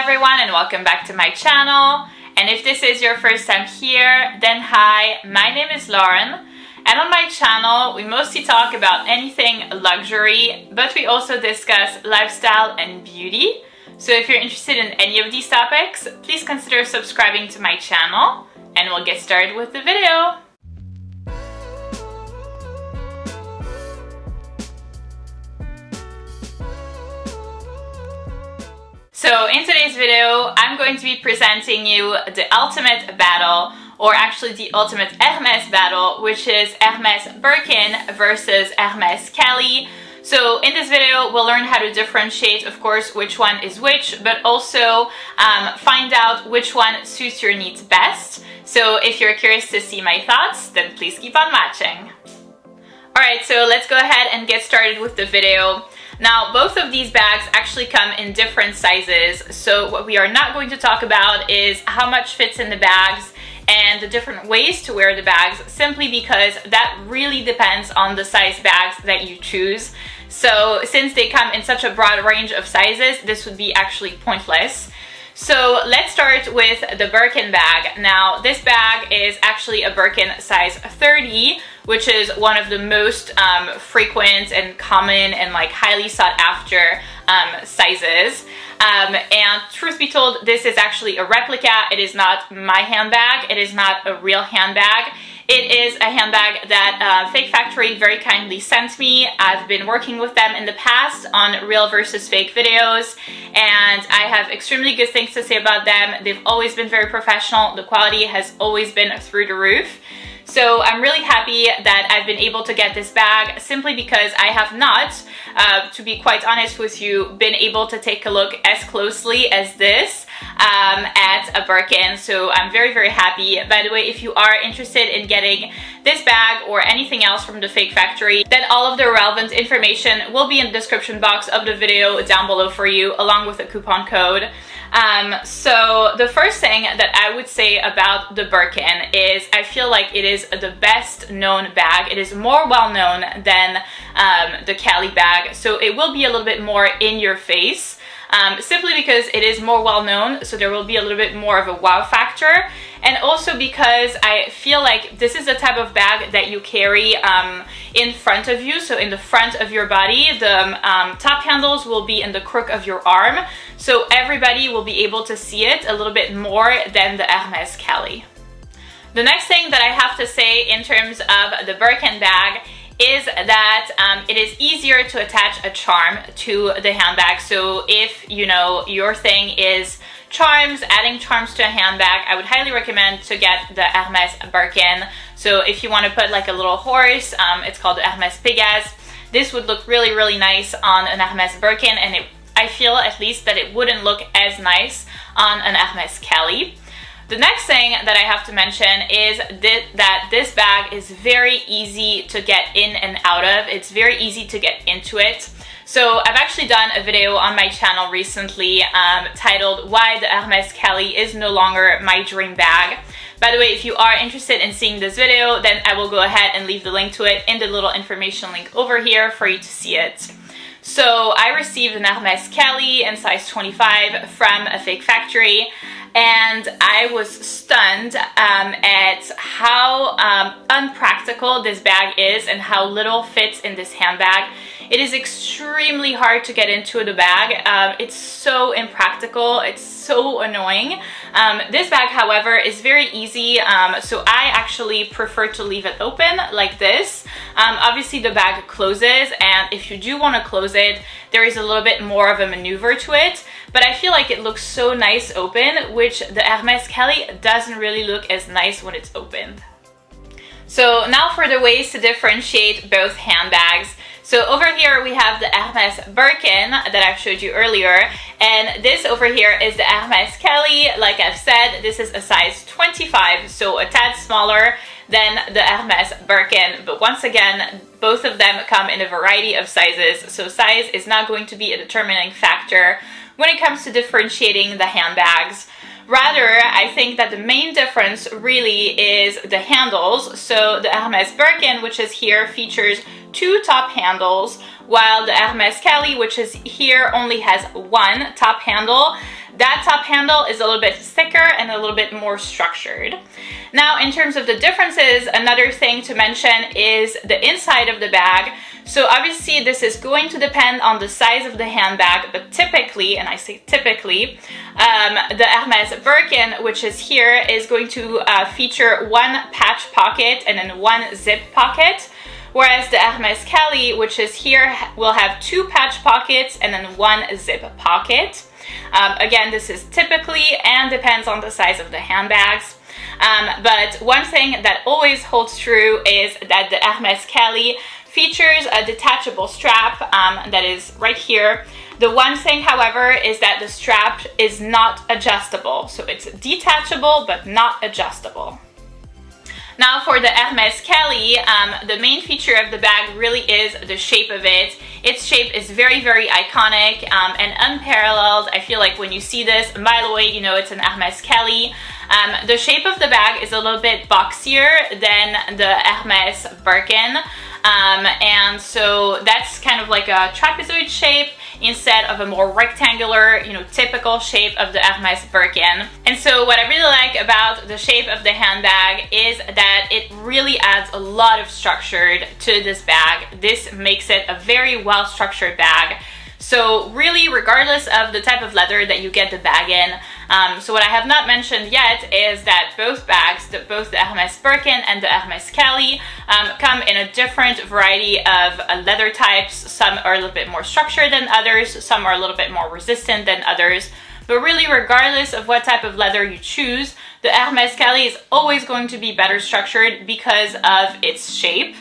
everyone and welcome back to my channel. And if this is your first time here, then hi, my name is Lauren. And on my channel, we mostly talk about anything luxury, but we also discuss lifestyle and beauty. So if you're interested in any of these topics, please consider subscribing to my channel and we'll get started with the video. So in today's video, I'm going to be presenting you the ultimate battle, or actually the ultimate Hermès battle, which is Hermès Birkin versus Hermès Kelly. So in this video, we'll learn how to differentiate, of course, which one is which, but also find out which one suits your needs best. So if you're curious to see my thoughts, then please keep on watching. Alright, so let's go ahead and get started with the video. Now, both of these bags actually come in different sizes, so what we are not going to talk about is how much fits in the bags and the different ways to wear the bags, simply because that really depends on the size bags that you choose. So since they come in such a broad range of sizes, this would be actually pointless. So let's start with the Birkin bag. Now, this bag is actually a Birkin size 30, which is one of the most frequent and common and like highly sought after sizes. And truth be told, this is actually a replica. It is not my handbag. It is not a real handbag. It is a handbag that Fake Factory very kindly sent me. I've been working with them in the past on real versus fake videos, and I have extremely good things to say about them. They've always been very professional. The quality has always been through the roof. So I'm really happy that I've been able to get this bag, simply because I have not, to be quite honest with you, been able to take a look as closely as this at a Birkin. So I'm very, very happy. By the way, if you are interested in getting this bag or anything else from the Fake Factory, then all of the relevant information will be in the description box of the video down below for you, along with a coupon code. So the first thing that I would say about the Birkin is I feel like it is the best known bag. It is more well known than the Kelly bag, so it will be a little bit more in your face. Simply because it is more well known, so there will be a little bit more of a wow factor, and also because I feel like this is the type of bag that you carry in front of you, so in the front of your body. The top handles will be in the crook of your arm, so everybody will be able to see it a little bit more than the Hermès Kelly. The next thing that I have to say in terms of the Birkin bag is that it is easier to attach a charm to the handbag. So if, you know, your thing is charms, adding charms to a handbag, I would highly recommend to get the Hermès Birkin. So if you want to put like a little horse, it's called the Hermès Pégase. This would look really, really nice on an Hermès Birkin, and I feel at least that it wouldn't look as nice on an Hermès Kelly. The next thing that I have to mention is that this bag is very easy to get in and out of. It's very easy to get into it. So I've actually done a video on my channel recently titled Why the Hermès Kelly is no longer my dream bag. By the way, if you are interested in seeing this video, then I will go ahead and leave the link to it in the little information link over here for you to see it. So I received an Hermès Kelly in size 25 from a Fake Factory, and I was stunned at how unpractical this bag is and how little fits in this handbag. It is extremely hard to get into the bag. It's so impractical. It's so annoying. This bag, however, is very easy, so I actually prefer to leave it open like this. Obviously, the bag closes, and if you do want to close it, there is a little bit more of a maneuver to it, but I feel like it looks so nice open, which the Hermès Kelly doesn't really look as nice when it's opened. So now for the ways to differentiate both handbags. So over here we have the Hermès Birkin that I showed you earlier, and this over here is the Hermès Kelly. Like I've said, this is a size 25, so a tad smaller than the Hermès Birkin, but once again, both of them come in a variety of sizes, so size is not going to be a determining factor when it comes to differentiating the handbags. Rather, I think that the main difference really is the handles. So the Hermès Birkin, which is here, features 2 top handles, while the Hermès Kelly, which is here, only has 1 top handle. That top handle is a little bit thicker and a little bit more structured. Now, in terms of the differences, another thing to mention is the inside of the bag. So obviously this is going to depend on the size of the handbag, but typically, and I say typically, the Hermès Birkin, which is here, is going to feature 1 patch pocket and then 1 zip pocket, whereas the Hermès Kelly, which is here, will have 2 patch pockets and then 1 zip pocket. Again, this is typically and depends on the size of the handbags. But one thing that always holds true is that the Hermès Kelly features a detachable strap that is right here. The one thing, however, is that the strap is not adjustable. So it's detachable but not adjustable. Now for the Hermès Kelly, the main feature of the bag really is the shape of it. Its shape is very, very iconic and unparalleled. I feel like when you see this, and by the way, you know it's an Hermès Kelly. The shape of the bag is a little bit boxier than the Hermès Birkin. And so that's kind of like a trapezoid shape instead of a more rectangular, you know, typical shape of the Hermès Birkin. And so what I really like about the shape of the handbag is that it really adds a lot of structure to this bag. This makes it a very well-structured bag. So really, regardless of the type of leather that you get the bag in, so what I have not mentioned yet is that both bags, both the Hermès Birkin and the Hermès Kelly, come in a different variety of leather types. Some are a little bit more structured than others, some are a little bit more resistant than others. But really, regardless of what type of leather you choose, the Hermès Kelly is always going to be better structured because of its shape.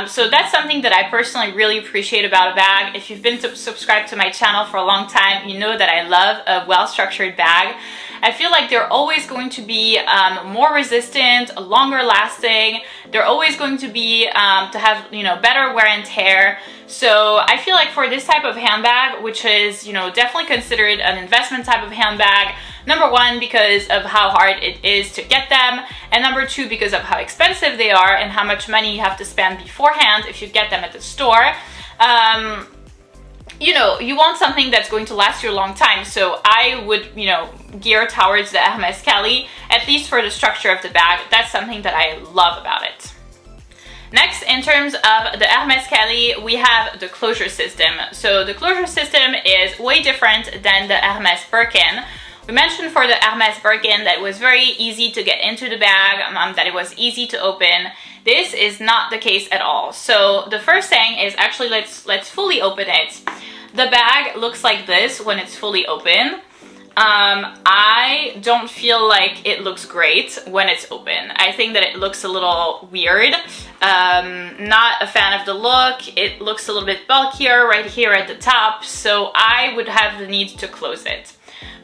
So that's something that I personally really appreciate about a bag. If you've been subscribed to my channel for a long time, you know that I love a well-structured bag. I feel like they're always going to be more resistant, longer lasting. They're always going to be to have, you know, better wear and tear. So I feel like for this type of handbag, which is, you know, definitely considered an investment type of handbag, number one, because of how hard it is to get them, and number two, because of how expensive they are and how much money you have to spend beforehand if you get them at the store. You know, you want something that's going to last you a long time, so I would, you know, gear towards the Hermès Kelly, at least for the structure of the bag. That's something that I love about it. Next, in terms of the Hermès Kelly, we have the closure system. So the closure system is way different than the Hermès Birkin. We mentioned for the Hermès Birkin that it was very easy to get into the bag, that it was easy to open. This is not the case at all. So the first thing is actually let's fully open it. The bag looks like this when it's fully open. I don't feel like it looks great when it's open. I think that it looks a little weird. Not a fan of the look. It looks a little bit bulkier right here at the top, so I would have the need to close it.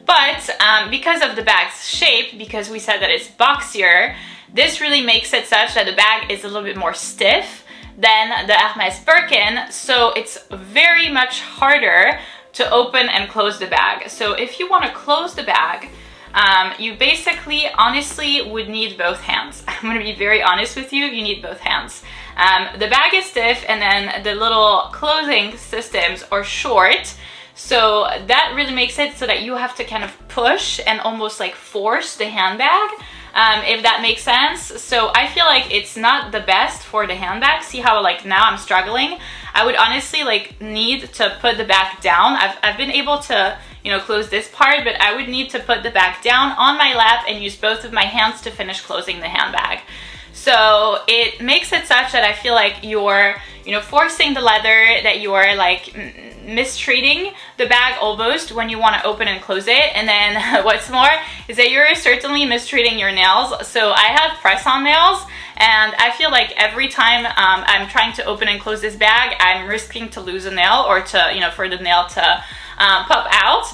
But because of the bag's shape, because we said that it's boxier, this really makes it such that the bag is a little bit more stiff than the Hermès Birkin, so it's very much harder to open and close the bag. So if you want to close the bag, you basically honestly would need both hands. I'm going to be very honest with you, you need both hands. The bag is stiff and then the little closing systems are short. So that really makes it so that you have to kind of push and almost like force the handbag, if that makes sense. So I feel like it's not the best for the handbag. See how like now I'm struggling? I would honestly like need to put the bag down. I've been able to, you know, close this part, but I would need to put the bag down on my lap and use both of my hands to finish closing the handbag. So it makes it such that I feel like you're, you know, forcing the leather, that you're like mistreating the bag almost when you want to open and close it. And then what's more is that you're certainly mistreating your nails. So I have press-on nails, and I feel like every time I'm trying to open and close this bag, I'm risking to lose a nail or to, you know, for the nail to pop out,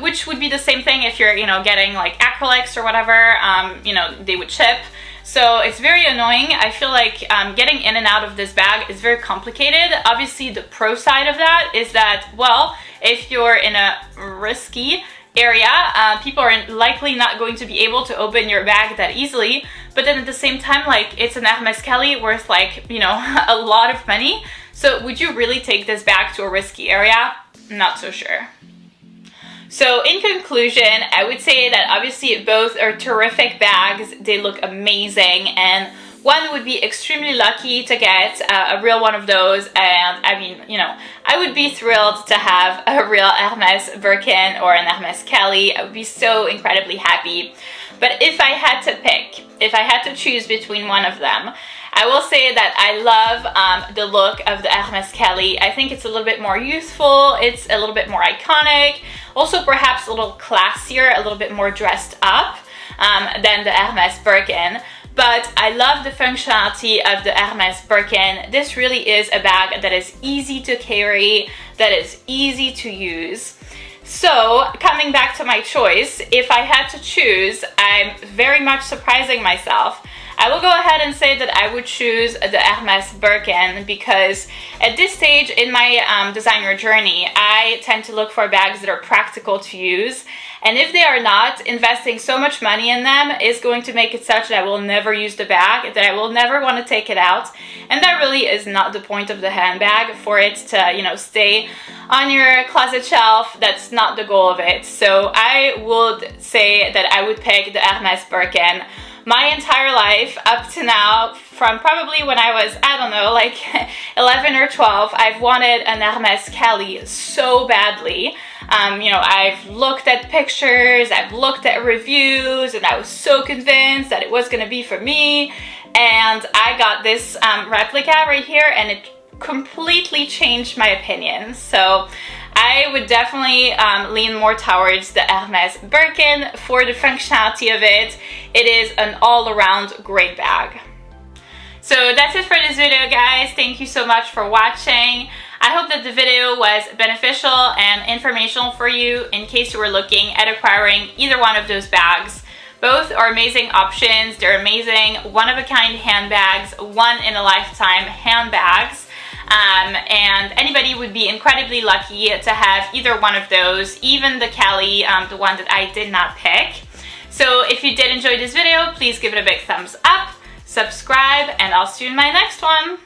which would be the same thing if you're, you know, getting like acrylics or whatever, you know, they would chip. So it's very annoying. I feel like getting in and out of this bag is very complicated. Obviously, the pro side of that is that, well, if you're in a risky area. People are likely not going to be able to open your bag that easily, but then at the same time, like, it's an Hermès Kelly worth, like, you know, a lot of money. So would you really take this bag to a risky area? Not so sure. So in conclusion, I would say that obviously both are terrific bags. They look amazing, and one would be extremely lucky to get a real one of those, and I mean, you know, I would be thrilled to have a real Hermès Birkin or an Hermès Kelly. I would be so incredibly happy. But if I had to pick, if I had to choose between one of them, I will say that I love the look of the Hermès Kelly. I think it's a little bit more youthful, it's a little bit more iconic, also perhaps a little classier, a little bit more dressed up than the Hermès Birkin. But I love the functionality of the Hermès Birkin. This really is a bag that is easy to carry, that is easy to use. So coming back to my choice, if I had to choose, I'm very much surprising myself. I will go ahead and say that I would choose the Hermès Birkin because at this stage in my designer journey, I tend to look for bags that are practical to use. And if they are not, investing so much money in them is going to make it such that I will never use the bag, that I will never want to take it out. And that really is not the point of the handbag, for it to, you know, stay on your closet shelf. That's not the goal of it. So I would say that I would pick the Hermès Birkin. My entire life up to now, from probably when I was, I don't know, like 11 or 12, I've wanted an Hermès Kelly so badly. You know, I've looked at pictures, I've looked at reviews, and I was so convinced that it was going to be for me. And I got this replica right here, and it completely changed my opinion. So I would definitely lean more towards the Hermès Birkin for the functionality of it. It is an all-around great bag. So that's it for this video, guys. Thank you so much for watching. I hope that the video was beneficial and informational for you in case you were looking at acquiring either one of those bags. Both are amazing options. They're amazing one-of-a-kind handbags, one-in-a-lifetime handbags. And anybody would be incredibly lucky to have either one of those, even the Kelly, the one that I did not pick. So if you did enjoy this video, please give it a big thumbs up, subscribe, and I'll see you in my next one.